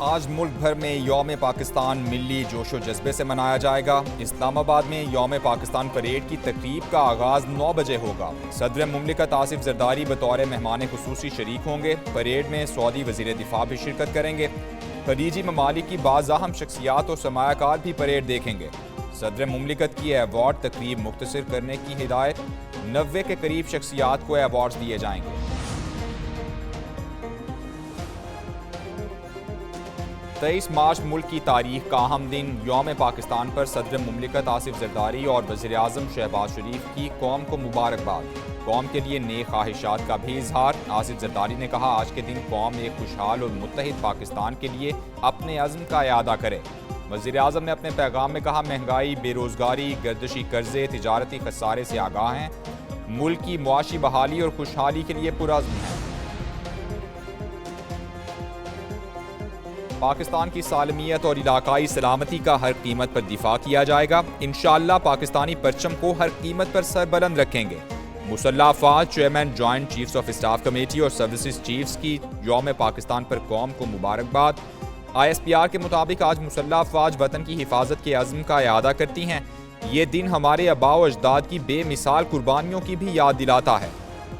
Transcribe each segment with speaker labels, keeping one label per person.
Speaker 1: आज मुल्क भर में यौम पाकिस्तान मिली जोशो जज्बे से मनाया जाएगा। इस्लामाबाद में यौम पाकिस्तान परेड की तकरीब का आगाज़ 9 बजे होगा। सदर मुमलिकत आसिफ जरदारी बतौर मेहमान खुसूसी शरीक होंगे। परेड में सऊदी वज़ीर दिफा भी शिरकत करेंगे। खलीजी ममालिक की बाज़ अहम शख्सियात और सरमायाकार भी परेड देखेंगे। सदर मुमलिकत की अवार्ड तकरीब मुख्तसर करने की हिदायत। 90 के करीब शख्सियात को अवार्ड दिए जाएंगे। 23 मार्च मुल्क की तारीख का अहम दिन। यौम पाकिस्तान पर सदर मुमलिकत आसिफ जरदारी और वज़ीर आज़म शहबाज शरीफ की कौम को मुबारकबाद। कौम के लिए नेक ख्वाहिशात का भी इजहार। आसिफ जरदारी ने कहा, आज के दिन कौम एक खुशहाल और मुत्तहिद पाकिस्तान के लिए अपने अज़्म का इरादा करे। वज़ीर आज़म ने अपने पैगाम में कहा, महंगाई, बेरोज़गारी, गर्दिशी कर्जे, तिजारती खसारे से आगाह हैं। मुल्क की मुआशी बहाली और खुशहाली के लिए पुरअज़्म हैं। पाकिस्तान की सालमियत और इलाकाई सलामती का हर कीमत पर दिफा किया जाएगा। इंशाअल्लाह पाकिस्तानी परचम को हर कीमत पर सरबुलंद रखेंगे। मुसल्लह अफ़वाज chairman joint chiefs of staff committee और सर्विसेज चीफ्स की यौम पाकिस्तान पर कौम को मुबारकबाद। ISPR के मुताबिक आज मुसल्लह अफ़वाज वतन की हिफाजत के अज़्म का इआदा करती हैं। ये दिन हमारे आबाओ अजदाद की बेमिसाल कुर्बानियों की भी याद दिलाता है।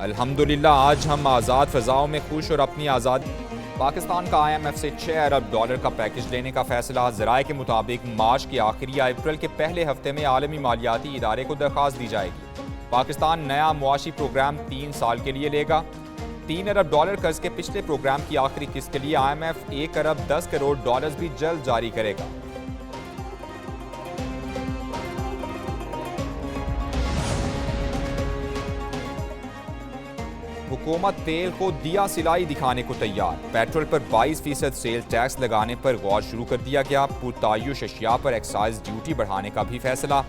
Speaker 1: अल्हम्दुलिल्लाह आज हम आज़ाद फ़ज़ाओं में खुश और अपनी आज़ादी। पाकिस्तान का IMF से $6 अरब का पैकेज लेने का फैसला। ज़राए के मुताबिक मार्च के आखिरी या अप्रैल के पहले हफ्ते में आलमी मालियाती इदारे को दरख्वास्त दी जाएगी। पाकिस्तान नया मुआशी प्रोग्राम 3 साल के लिए लेगा। $3 अरब कर्ज के पिछले प्रोग्राम की आखिरी किस्त के लिए IMF $1 अरब 10 करोड़ भी जल्द जारी करेगा। हुकूमत तेल को दिया सिलाई दिखाने को तैयार। पेट्रोल पर 22% सेल टैक्स लगाने पर गौर शुरू कर दिया गया। पुरतायुश अशिया पर एक्साइज ड्यूटी बढ़ाने का भी फैसला।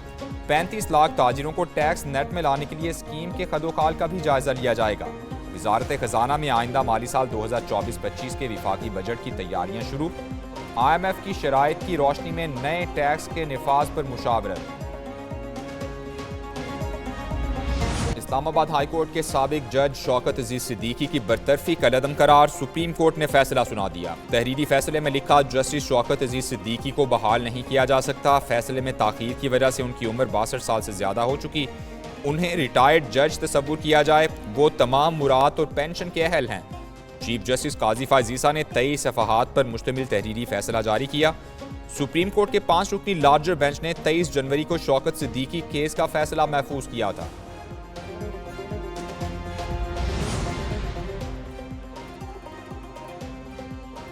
Speaker 1: 35 लाख ताजिरों को टैक्स नेट में लाने के लिए स्कीम के खदोखाल का भी जायजा लिया जाएगा। वजारत खजाना में आइंदा माली साल 2024-25 के विफाकी बजट की तैयारियां शुरू। IMF की शराइत की रोशनी में नए टैक्स के निफाज पर मुशावरत। इस्लामाबाद हाई कोर्ट के साबिक जज शौकत अजीज सिद्दीकी की बरतरफी कलअदम करार। सुप्रीम कोर्ट ने फैसला सुना दिया। तहरीरी फैसले में लिखा, जस्टिस शौकत अजीज सिद्दीकी को बहाल नहीं किया जा सकता। फैसले में ताखीर की वजह से उनकी उम्र 62 साल से ज्यादा हो चुकी। उन्हें रिटायर्ड जज तस्वुर किया जाए। वो तमाम मुराद और पेंशन के अहल हैं। चीफ जस्टिस काजी फायजीसा ने 23 सफ़हात पर मुश्तमिल तहरीरी फैसला जारी किया। सुप्रीम कोर्ट के 5 रुकनी लार्जर बेंच ने 23 जनवरी को शौकत सिद्दीकी केस का फैसला महफूज किया था।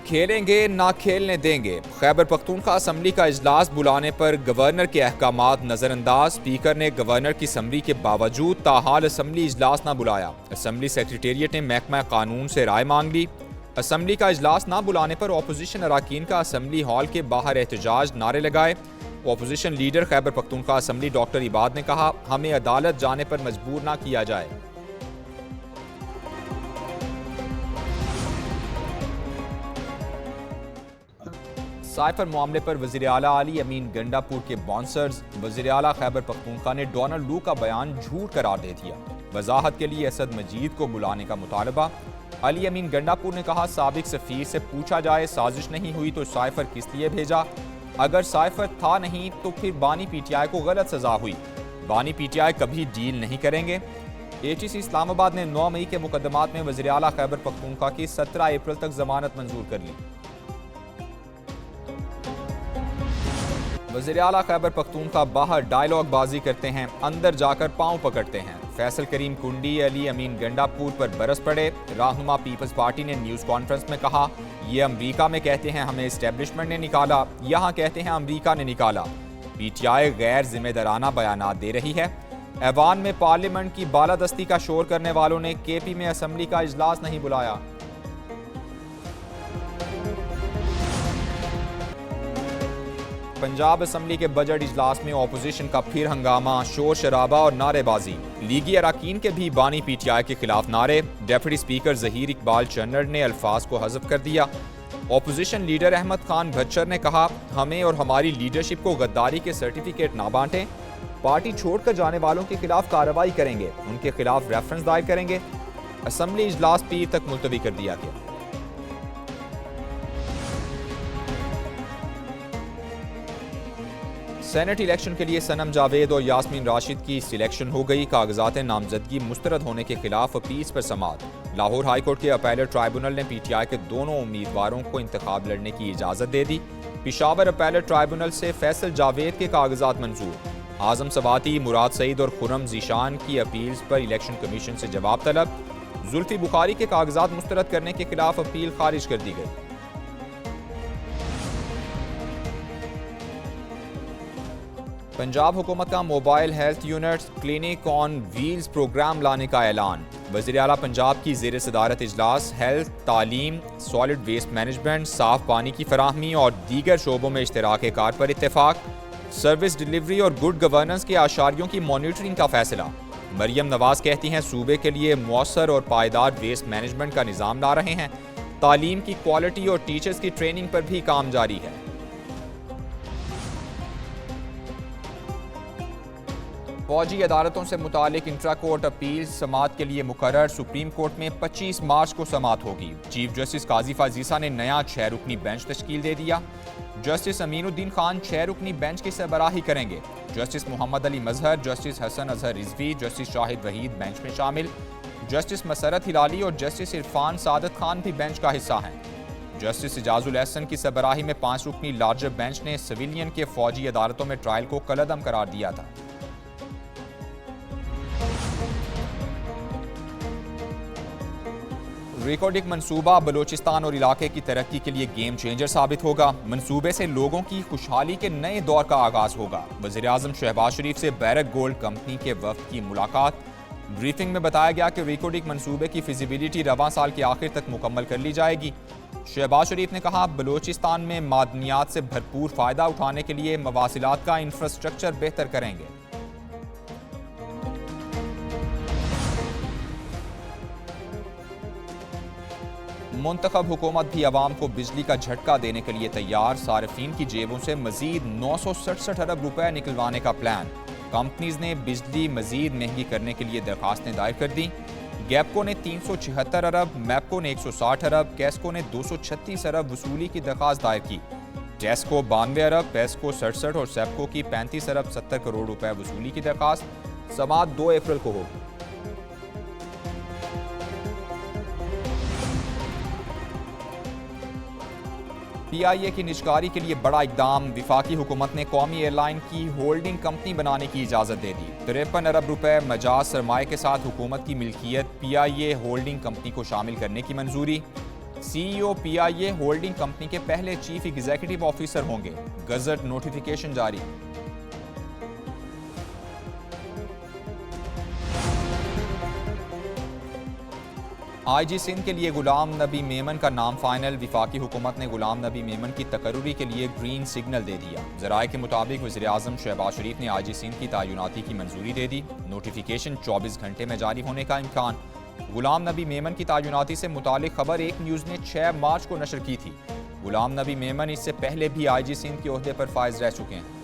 Speaker 1: खेलेंगे ना खेलने देंगे। खैबर पख्तूनख्वा असम्बली का इजलास बुलाने पर गवर्नर के अहकामात नजरअंदाज। स्पीकर ने गवर्नर की समरी के बावजूद ताहाल असम्बली इजलास ना बुलाया। असम्बली सेक्रेटेरिएट ने महकमा कानून से राय मांग ली। असम्बली का इजलास ना बुलाने पर अपोजिशन अराकीन का असम्बली हॉल के बाहर एहतजाज, नारे लगाए। Opposition leader Khyber Pakhtunkhwa assembly doctor Ibad ने कहा, हमें अदालत जाने पर मजबूर ना किया जाए। साइफर मामले पर वज़ीर आला अली अमीन गंडापुर के बाउंसर्स। वज़ीर आला खैबर पख्तूनख्वा ने डोनाल्ड लू का बयान झूठ करार दे दिया। वजाहत के लिए असद मजीद को बुलाने का मुतालबा। अली अमीन गंडापुर ने कहा, साबिक सफीर से पूछा जाए, साजिश नहीं हुई तो साइफर किस लिए भेजा? अगर साइफर था नहीं तो फिर बानी PTI को गलत सजा हुई। बानी PTI कभी डील नहीं करेंगे। ATC इस्लामाबाद ने 9 मई के मुकदमात में वज़ीर आला खैबर पख्तूनख्वा की 17 अप्रैल तक जमानत मंजूर कर ली। वज़ीर आला खैबर पख्तूनख्वा बाहर डायलॉग बाजी करते हैं, अंदर जाकर पांव पकड़ते हैं। फैसल करीम कुंडी अली अमीन गंडापुर पर बरस पड़े। रहनुमा पीपल्स पार्टी ने न्यूज़ कॉन्फ्रेंस में कहा, ये अमरीका में कहते हैं हमें इस्टेब्लिशमेंट ने निकाला, यहाँ कहते हैं अमरीका ने निकाला। PTI गैर जिम्मेदाराना बयानात दे रही है। ऐवान में पार्लियामेंट की बालादस्ती का शोर करने वालों ने KP में असम्बली का इजलास नहीं बुलाया। पंजाब असम्बली के बजट इजलास में ऑपोजिशन का फिर हंगामा, शोर शराबा और नारेबाजी। लीगी अराकीन के भी बानी PTI के खिलाफ नारे। डेप्यूटी स्पीकर जहीर इकबाल चन्नर ने अल्फाज को हज़फ कर दिया। ऑपोजिशन लीडर अहमद खान भच्चर ने कहा, हमें और हमारी लीडरशिप को गद्दारी के सर्टिफिकेट ना बांटें। पार्टी छोड़कर जाने वालों के खिलाफ कार्रवाई करेंगे, उनके खिलाफ रेफरेंस दायर करेंगे। असम्बली इजलास पीर तक मुलतवी कर दिया गया। सेनेट इलेक्शन के लिए सनम जावेद और यास्मीन राशिद की सिलेक्शन हो गई। कागजात नामजदगी मुस्तरद होने के खिलाफ अपील पर समाअत। लाहौर हाई कोर्ट के अपीलेट ट्राइब्यूनल ने PTI के दोनों उम्मीदवारों को इंतखाब लड़ने की इजाज़त दे दी। पेशावर अपीलेट ट्राइब्यूनल से फैसल जावेद के कागजात मंजूर। आजम सवाती, मुराद सईद और खुरम जीशान की अपील्स पर इलेक्शन कमीशन से जवाब तलब। जुल्फी बुखारी के कागजात मुस्तरद करने के खिलाफ अपील खारिज कर दी गई। पंजाब हुकूमत का mobile health unit clinic on wheels program लाने का ऐलान। वज़ीर आला पंजाब की ज़ेर सदारत इजलास हेल्थ, तालीम, सॉलिड वेस्ट मैनेजमेंट, साफ पानी की फराहमी और दीगर शोबों में इश्तराक कार पर इत्तेफाक। सर्विस डिलीवरी और गुड गवर्नेंस के आशारियों की मॉनिटरिंग का फैसला। मरियम नवाज कहती हैं सूबे के लिए मौसर और पायदार वेस्ट मैनेजमेंट का निज़ाम ला रहे हैं। तालीम की क्वालिटी और टीचर्स की ट्रेनिंग पर भी काम जारी है। फौजी अदालतों से मुतालिक इंट्रा कोर्ट अपील समाअत के लिए मुकर्रर। सुप्रीम कोर्ट में 25 मार्च को समाअत होगी। चीफ जस्टिस काजी फाजीसा ने नया 6 रुकनी बेंच तश्कील दे दिया। जस्टिस अमीनुद्दीन खान 6 रुकनी बेंच की सरबराही करेंगे। Justice Mohammad Ali Mazhar, justice Hasan Azhar Rizvi, justice Shahid Waheed bench में शामिल। जस्टिस मसरत हिलाली और जस्टिस इरफान सादत खान भी बेंच का हिस्सा हैं। जस्टिस इजाजुल एहसन की सरबराही में 5 रुकनी लार्जर बेंच ने सिविलियन के फौजी अदालतों में ट्रायल को कलअदम करार दिया था। रिकॉर्डिक मंसूबा बलोचिस्तान और इलाके की तरक्की के लिए गेम चेंजर साबित होगा। मंसूबे से लोगों की खुशहाली के नए दौर का आगाज होगा। वज़ीर आज़म शहबाज शरीफ से बैरक गोल्ड कंपनी के वफ्द की मुलाकात। ब्रीफिंग में बताया गया कि रिकॉर्डिक मंसूबे की फिजिबिलिटी रवां साल के आखिर तक मुकम्मल कर ली जाएगी। शहबाज शरीफ ने कहा बलोचिस्तान में मादनियात से भरपूर फ़ायदा उठाने के लिए मवासिलात का इंफ्रास्ट्रक्चर बेहतर करेंगे। मुंतखब हुकूमत भी अवाम को बिजली का झटका देने के लिए तैयार। सार्फिन की जेबों से मजीद 967 अरब रुपए निकलवाने का प्लान। कंपनीज ने बिजली मजीद महंगी करने के लिए दरखास्तें दायर कर दी। गैपको ने 376 अरब, मैपको ने 160 अरब, कैस्को ने 236 अरब वसूली की दरखास्त दायर की। टेस्को 92 अरब, पेस्को 67 और सेप्को की 35 अरब 70 करोड़ रुपए वसूली की दरखास्त। समाअत 2 अप्रैल को होगी। PIA की निजकारी के लिए बड़ा इकदाम। विफाकी हुकूमत ने कौमी एयरलाइन की होल्डिंग कंपनी बनाने की इजाज़त दे दी। 53 अरब रुपए मजाज सरमाए के साथ हुकूमत की मिल्कियत PIA होल्डिंग कंपनी को शामिल करने की मंजूरी। CEO PIA होल्डिंग कंपनी के पहले चीफ एग्जीक्यूटिव ऑफिसर होंगे। गजट नोटिफिकेशन जारी। IG सिंध के लिए गुलाम नबी मेमन का नाम फाइनल। विफाकी हुकूमत ने गुलाम नबी मेमन की तकर्रुरी के लिए ग्रीन सिग्नल दे दिया। ज़राए के मुताबिक वज़ीर आज़म शहबाज शरीफ ने IG सिंध की तैनाती की मंजूरी दे दी। नोटिफिकेशन 24 घंटे में जारी होने का इम्कान। गुलाम नबी मेमन की तैनाती से मुतालिक खबर एक न्यूज़ ने 6 मार्च को नशर की थी। गुलाम नबी मेमन इससे पहले भी IG सिंध के ओहदे पर फाइज रह चुके हैं।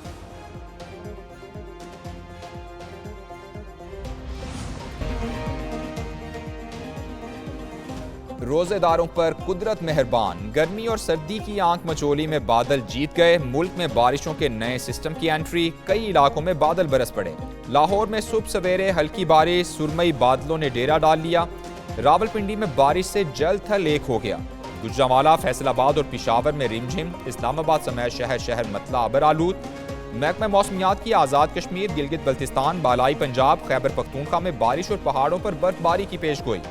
Speaker 1: रोजेदारों पर कुदरत मेहरबान। गर्मी और सर्दी की आंख मचोली में बादल जीत गए। मुल्क में बारिशों के नए सिस्टम की एंट्री। कई इलाकों में बादल बरस पड़े। लाहौर में सुबह सवेरे हल्की बारिश, सुरमई बादलों ने डेरा डाल लिया। रावलपिंडी में बारिश से जल थल एक हो गया। गुजरांवाला, फैसलाबाद और पेशावर में रिमझिम। इस्लामाबाद समेत शहर शहर मतला अबर आलूद। महकमा मौसमियात की आज़ाद कश्मीर, गिलगित बल्तिस्तान, बालाई पंजाब, खैबर पख्तूनख्वा में बारिश और पहाड़ों पर बर्फबारी की पेशगोई।